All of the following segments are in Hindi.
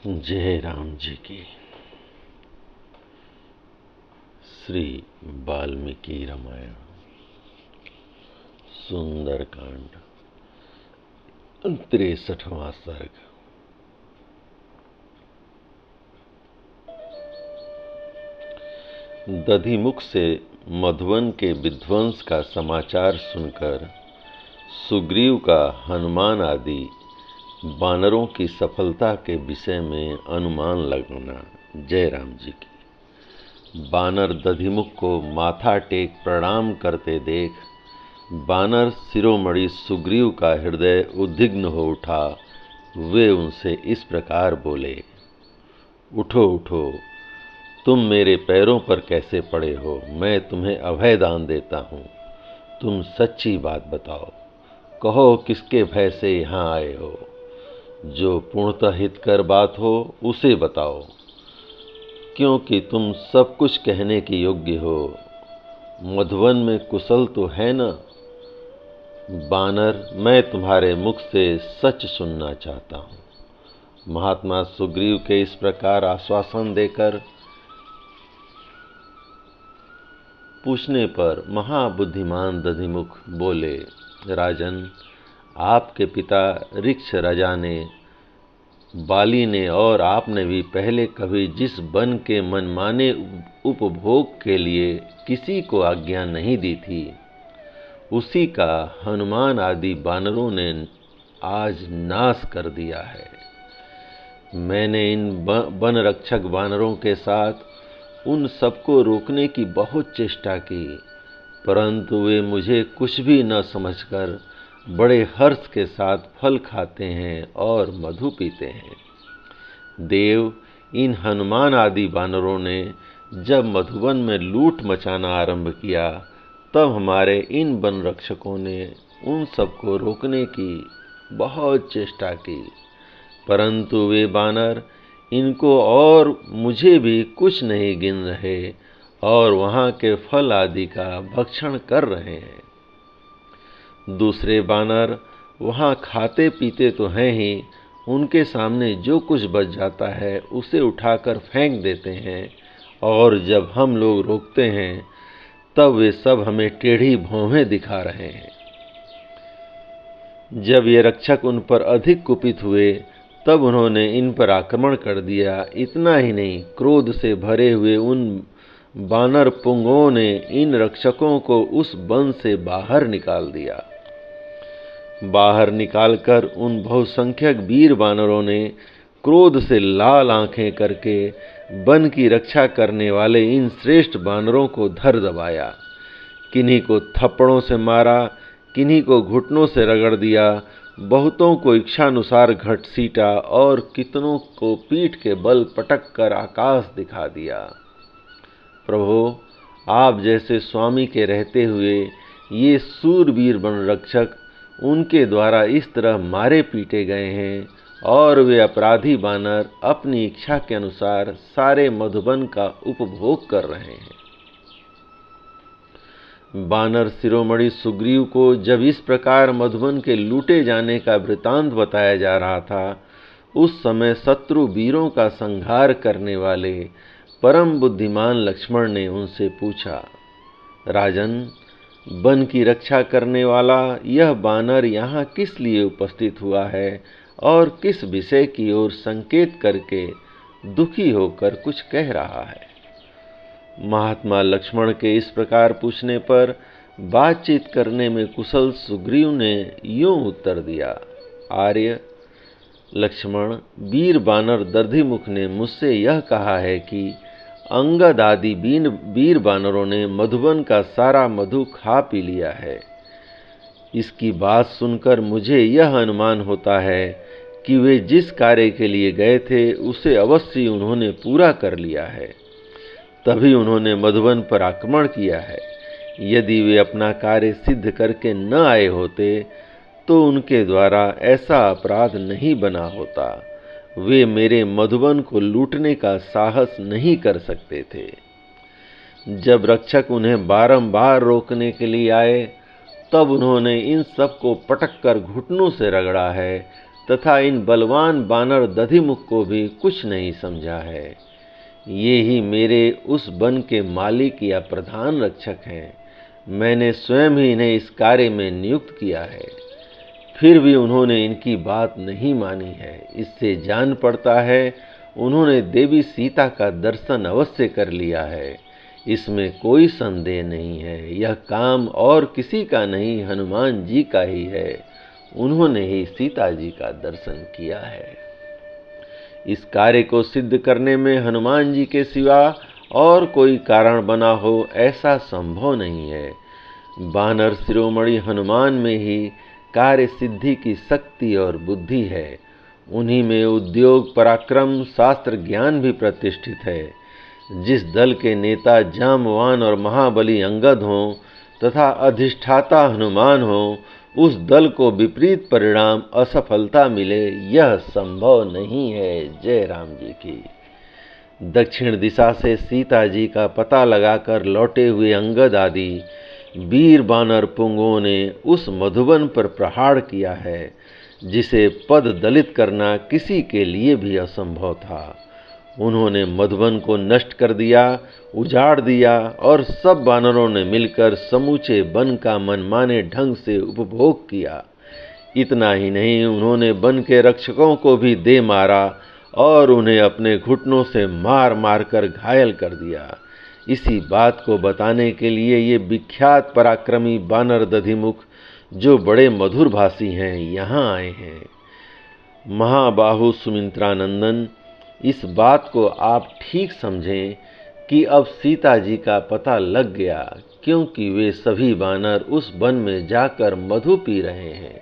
जय राम जी की। श्री वाल्मीकि रामायण सुंदरकांड 63वां सर्ग। दधिमुख से मधुवन के विध्वंस का समाचार सुनकर सुग्रीव का हनुमान आदि बानरों की सफलता के विषय में अनुमान लगना। जय राम जी की। बानर दधिमुख को माथा टेक प्रणाम करते देख बानर शिरोमणि सुग्रीव का हृदय उद्विग्न हो उठा। वे उनसे इस प्रकार बोले, उठो उठो, तुम मेरे पैरों पर कैसे पड़े हो? मैं तुम्हें अभय दान देता हूँ। तुम सच्ची बात बताओ, कहो किसके भय से यहाँ आए हो? जो पूर्णतः हितकर बात हो उसे बताओ, क्योंकि तुम सब कुछ कहने के योग्य हो। मधुवन में कुशल तो है न? बानर, मैं तुम्हारे मुख से सच सुनना चाहता हूँ। महात्मा सुग्रीव के इस प्रकार आश्वासन देकर पूछने पर महाबुद्धिमान दधिमुख बोले, राजन, आपके पिता ऋक्ष राजा ने, बाली ने और आपने भी पहले कभी जिस वन के मनमाने उपभोग के लिए किसी को आज्ञा नहीं दी थी, उसी का हनुमान आदि बानरों ने आज नाश कर दिया है। मैंने इन वन रक्षक बानरों के साथ उन सबको रोकने की बहुत चेष्टा की, परंतु वे मुझे कुछ भी न समझकर बड़े हर्ष के साथ फल खाते हैं और मधु पीते हैं। देव, इन हनुमान आदि बानरों ने जब मधुवन में लूट मचाना आरंभ किया, तब हमारे इन वन रक्षकों ने उन सबको रोकने की बहुत चेष्टा की, परंतु वे बानर इनको और मुझे भी कुछ नहीं गिन रहे और वहाँ के फल आदि का भक्षण कर रहे हैं। दूसरे बानर वहाँ खाते पीते तो हैं ही, उनके सामने जो कुछ बच जाता है उसे उठाकर फेंक देते हैं, और जब हम लोग रोकते हैं तब वे सब हमें टेढ़ी भौहें दिखा रहे हैं। जब ये रक्षक उन पर अधिक कुपित हुए तब उन्होंने इन पर आक्रमण कर दिया। इतना ही नहीं, क्रोध से भरे हुए उन बानर पुंगों ने इन रक्षकों को उस वन से बाहर निकाल दिया। बाहर निकालकर उन बहुसंख्यक वीर बानरों ने क्रोध से लाल आंखें करके वन की रक्षा करने वाले इन श्रेष्ठ बानरों को धर दबाया। किन्हीं को थप्पड़ों से मारा, किन्हीं को घुटनों से रगड़ दिया, बहुतों को इच्छानुसार घसीटा और कितनों को पीठ के बल पटक कर आकाश दिखा दिया। प्रभु, आप जैसे स्वामी के रहते हुए ये सूरवीर वन रक्षक उनके द्वारा इस तरह मारे पीटे गए हैं, और वे अपराधी बानर अपनी इच्छा के अनुसार सारे मधुबन का उपभोग कर रहे हैं। बानर शिरोमणि सुग्रीव को जब इस प्रकार मधुबन के लूटे जाने का वृतांत बताया जा रहा था, उस समय शत्रु वीरों का संहार करने वाले परम बुद्धिमान लक्ष्मण ने उनसे पूछा, राजन, वन की रक्षा करने वाला यह बानर यहाँ किस लिए उपस्थित हुआ है और किस विषय की ओर संकेत करके दुखी होकर कुछ कह रहा है? महात्मा लक्ष्मण के इस प्रकार पूछने पर बातचीत करने में कुशल सुग्रीव ने यूं उत्तर दिया, आर्य लक्ष्मण, वीर बानर दधिमुख ने मुझसे यह कहा है कि अंगद आदि वीर बानरों ने मधुवन का सारा मधु खा पी लिया है। इसकी बात सुनकर मुझे यह अनुमान होता है कि वे जिस कार्य के लिए गए थे उसे अवश्य उन्होंने पूरा कर लिया है, तभी उन्होंने मधुवन पर आक्रमण किया है। यदि वे अपना कार्य सिद्ध करके न आए होते तो उनके द्वारा ऐसा अपराध नहीं बना होता। वे मेरे मधुवन को लूटने का साहस नहीं कर सकते थे। जब रक्षक उन्हें बारंबार रोकने के लिए आए, तब उन्होंने इन सब को पटक कर घुटनों से रगड़ा है, तथा इन बलवान बानर दधिमुख को भी कुछ नहीं समझा है। ये ही मेरे उस वन के मालिक या प्रधान रक्षक हैं। मैंने स्वयं ही इन्हें इस कार्य में नियुक्त किया है, फिर भी उन्होंने इनकी बात नहीं मानी है। इससे जान पड़ता है उन्होंने देवी सीता का दर्शन अवश्य कर लिया है। इसमें कोई संदेह नहीं है। यह काम और किसी का नहीं, हनुमान जी का ही है। उन्होंने ही सीता जी का दर्शन किया है। इस कार्य को सिद्ध करने में हनुमान जी के सिवा और कोई कारण बना हो, ऐसा संभव नहीं है। बानर शिरोमणि हनुमान में ही कार्य सिद्धि की शक्ति और बुद्धि है। उन्हीं में उद्योग, पराक्रम, शास्त्र ज्ञान भी प्रतिष्ठित है। जिस दल के नेता जाम्बवान और महाबली अंगद हों तथा अधिष्ठाता हनुमान हों, उस दल को विपरीत परिणाम, असफलता मिले, यह संभव नहीं है। जय राम जी की। दक्षिण दिशा से सीता जी का पता लगाकर लौटे हुए अंगद आदि वीर बानर पुंगों ने उस मधुबन पर प्रहार किया है, जिसे पद दलित करना किसी के लिए भी असंभव था। उन्होंने मधुबन को नष्ट कर दिया, उजाड़ दिया और सब बानरों ने मिलकर समूचे वन का मनमाने ढंग से उपभोग किया। इतना ही नहीं, उन्होंने वन के रक्षकों को भी दे मारा और उन्हें अपने घुटनों से मार मार कर घायल कर दिया। इसी बात को बताने के लिए ये विख्यात पराक्रमी बानर दधिमुख, जो बड़े मधुर भाषी हैं, यहाँ आए हैं। महाबाहु सुमित्रानंदन, इस बात को आप ठीक समझें कि अब सीता जी का पता लग गया, क्योंकि वे सभी बानर उस वन में जाकर मधु पी रहे हैं।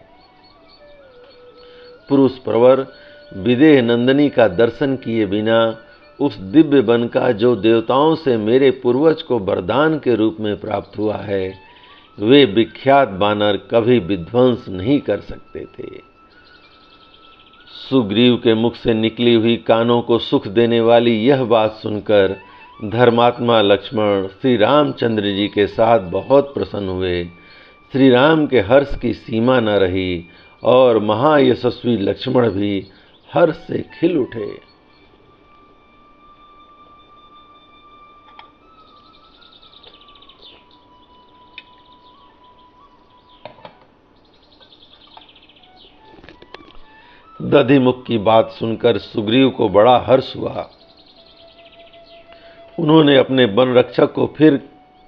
पुरुष प्रवर विदेह नंदिनी का दर्शन किए बिना उस दिव्य वन का, जो देवताओं से मेरे पूर्वज को वरदान के रूप में प्राप्त हुआ है, वे विख्यात बानर कभी विध्वंस नहीं कर सकते थे। सुग्रीव के मुख से निकली हुई कानों को सुख देने वाली यह बात सुनकर धर्मात्मा लक्ष्मण श्री रामचंद्र जी के साथ बहुत प्रसन्न हुए। श्री राम के हर्ष की सीमा न रही और महायशस्वी लक्ष्मण भी हर्ष से खिल उठे। दधिमुख की बात सुनकर सुग्रीव को बड़ा हर्ष हुआ। उन्होंने अपने वन रक्षक को फिर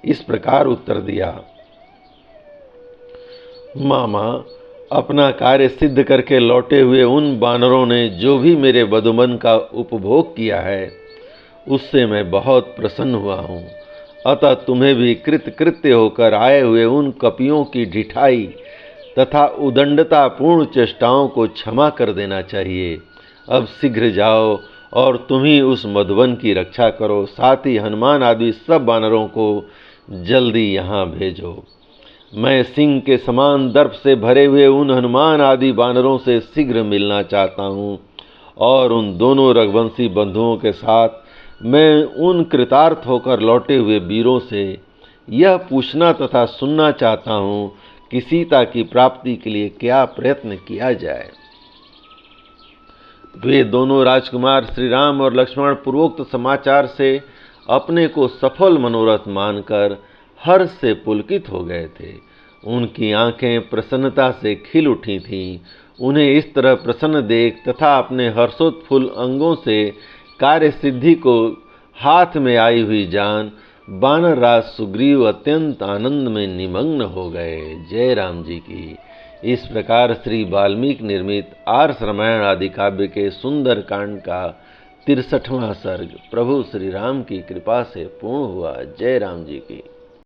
इस प्रकार उत्तर दिया, मामा, अपना कार्य सिद्ध करके लौटे हुए उन बानरों ने जो भी मेरे मधुबन का उपभोग किया है, उससे मैं बहुत प्रसन्न हुआ हूँ। अतः तुम्हें भी कृतकृत्य होकर आए हुए उन कपियों की ढिठाई तथा उदंडतापूर्ण चेष्टाओं को क्षमा कर देना चाहिए। अब शीघ्र जाओ और तुम ही उस मधुबन की रक्षा करो। साथ ही हनुमान आदि सब बानरों को जल्दी यहाँ भेजो। मैं सिंह के समान दर्प से भरे हुए उन हनुमान आदि बानरों से शीघ्र मिलना चाहता हूँ और उन दोनों रघुवंशी बंधुओं के साथ मैं उन कृतार्थ होकर लौटे हुए वीरों से यह पूछना तथा सुनना चाहता हूँ कि सीता की प्राप्ति के लिए क्या प्रयत्न किया जाए। वे दोनों राजकुमार श्री राम और लक्ष्मण पूर्वोक्त समाचार से अपने को सफल मनोरथ मानकर हर्ष से पुलकित हो गए थे। उनकी आंखें प्रसन्नता से खिल उठी थीं। उन्हें इस तरह प्रसन्न देख तथा अपने हर्षोत्फुल्ल अंगों से कार्य सिद्धि को हाथ में आई हुई जान बानर राज सुग्रीव अत्यंत आनंद में निमग्न हो गए। जय राम जी की। इस प्रकार श्री वाल्मीकि निर्मित आर्ष रामायण आदि काव्य के सुंदर कांड का 63वां सर्ग प्रभु श्री राम की कृपा से पूर्ण हुआ। जय राम जी की।